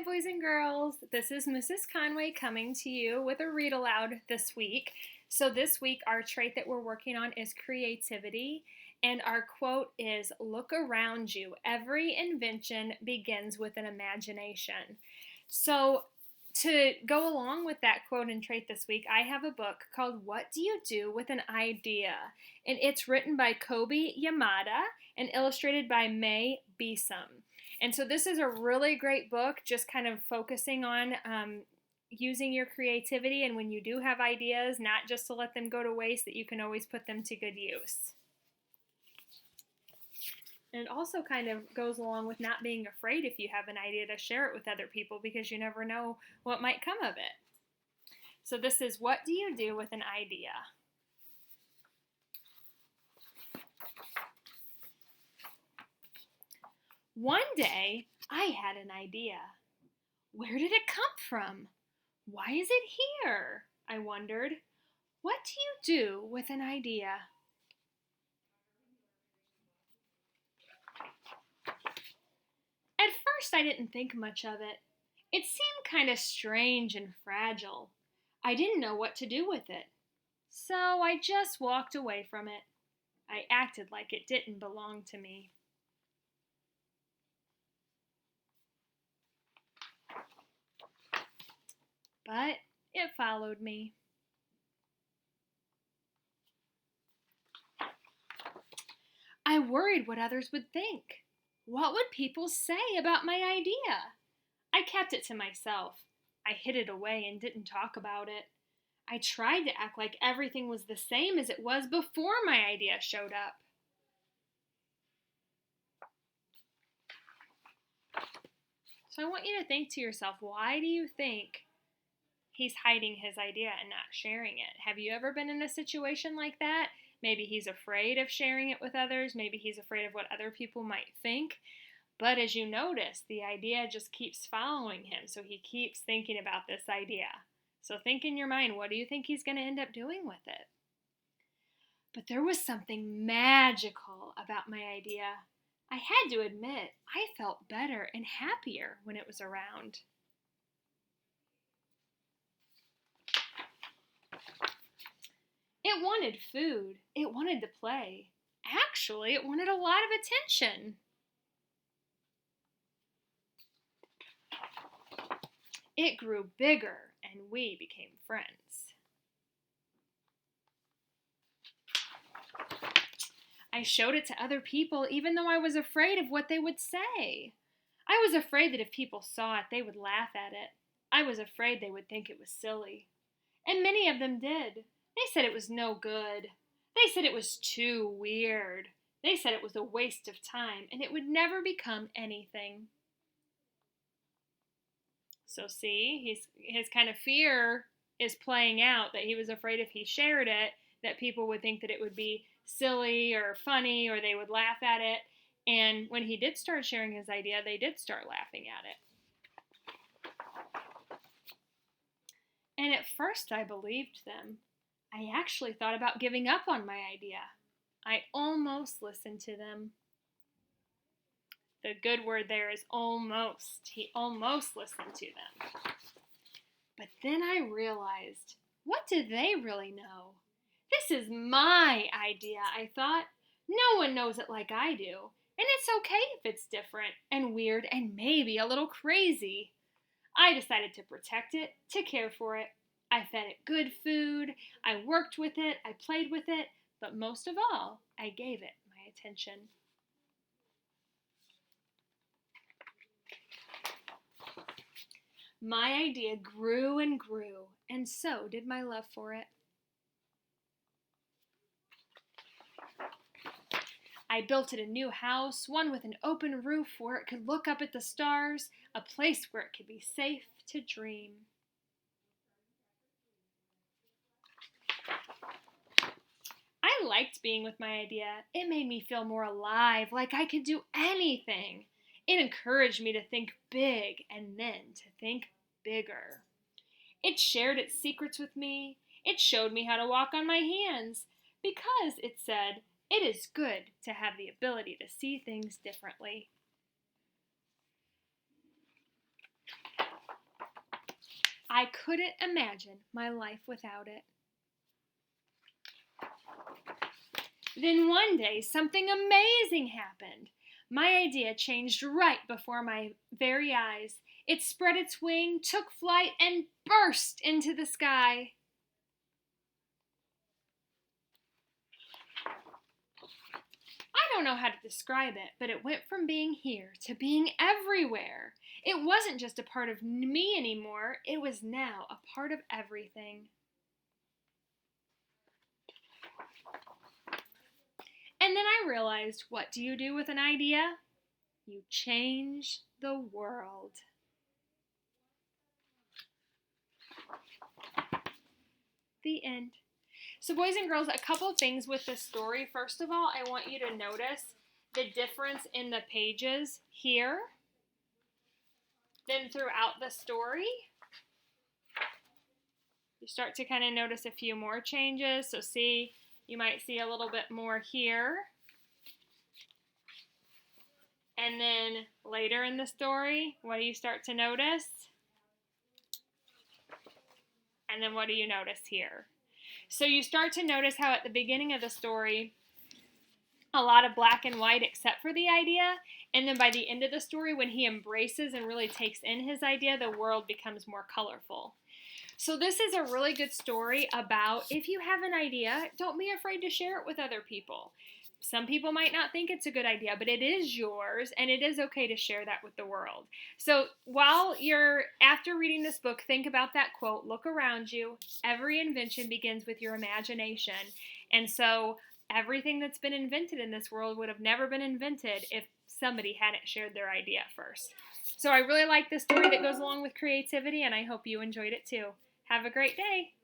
Hi, boys and girls. This is Mrs. Conway coming to you with a read aloud this week. So, this week, our trait that we're working on is creativity, and our quote is look around you. Every invention begins with an imagination. So, to go along with that quote and trait this week, I have a book called What Do You Do with an Idea? And it's written by Kobi Yamada and illustrated by Mae Besom. And so this is a really great book, just kind of focusing on using your creativity, and when you do have ideas, not just to let them go to waste, that you can always put them to good use. And it also kind of goes along with not being afraid if you have an idea to share it with other people, because you never know what might come of it. So this is What Do You Do with an Idea? One day, I had an idea. Where did it come from? Why is it here? I wondered. What do you do with an idea? At first, I didn't think much of it. It seemed kind of strange and fragile. I didn't know what to do with it. So I just walked away from it. I acted like it didn't belong to me. But it followed me. I worried what others would think. What would people say about my idea? I kept it to myself. I hid it away and didn't talk about it. I tried to act like everything was the same as it was before my idea showed up. So I want you to think to yourself, why do you think he's hiding his idea and not sharing it? Have you ever been in a situation like that? Maybe he's afraid of sharing it with others. Maybe he's afraid of what other people might think. But as you notice, the idea just keeps following him. So he keeps thinking about this idea. So think in your mind, what do you think he's going to end up doing with it? But there was something magical about my idea. I had to admit, I felt better and happier when it was around. It wanted food. It wanted to play. Actually, it wanted a lot of attention. It grew bigger, and we became friends. I showed it to other people, even though I was afraid of what they would say. I was afraid that if people saw it, they would laugh at it. I was afraid they would think it was silly. And many of them did. They said it was no good. They said it was too weird. They said it was a waste of time, and it would never become anything. So see, his kind of fear is playing out, that he was afraid if he shared it, that people would think that it would be silly or funny, or they would laugh at it. And when he did start sharing his idea, they did start laughing at it. And at first I believed them. I actually thought about giving up on my idea. I almost listened to them. The good word there is almost. He almost listened to them. But then I realized, what do they really know? This is my idea, I thought. No one knows it like I do. And it's okay if it's different and weird and maybe a little crazy. I decided to protect it, to care for it. I fed it good food, I worked with it, I played with it, but most of all, I gave it my attention. My idea grew and grew, and so did my love for it. I built it a new house, one with an open roof where it could look up at the stars, a place where it could be safe to dream. I liked being with my idea. It made me feel more alive, like I could do anything. It encouraged me to think big and then to think bigger. It shared its secrets with me. It showed me how to walk on my hands, because it said, it is good to have the ability to see things differently. I couldn't imagine my life without it. Then one day, something amazing happened. My idea changed right before my very eyes. It spread its wing, took flight, and burst into the sky. I don't know how to describe it, but it went from being here to being everywhere. It wasn't just a part of me anymore, it was now a part of everything. And then I realized, what do you do with an idea? You change the world. The end. So boys and girls, a couple of things with this story. First of all, I want you to notice the difference in the pages here, then throughout the story. You start to kind of notice a few more changes. So see, you might see a little bit more here. And then later in the story, what do you start to notice? And then what do you notice here? So you start to notice how at the beginning of the story, a lot of black and white except for the idea. And then by the end of the story, when he embraces and really takes in his idea, the world becomes more colorful. So this is a really good story about if you have an idea, don't be afraid to share it with other people. Some people might not think it's a good idea, but it is yours, and it is okay to share that with the world. So while you're, after reading this book, think about that quote, look around you. Every invention begins with your imagination. And so everything that's been invented in this world would have never been invented if somebody hadn't shared their idea first. So I really like this story that goes along with creativity, and I hope you enjoyed it too. Have a great day.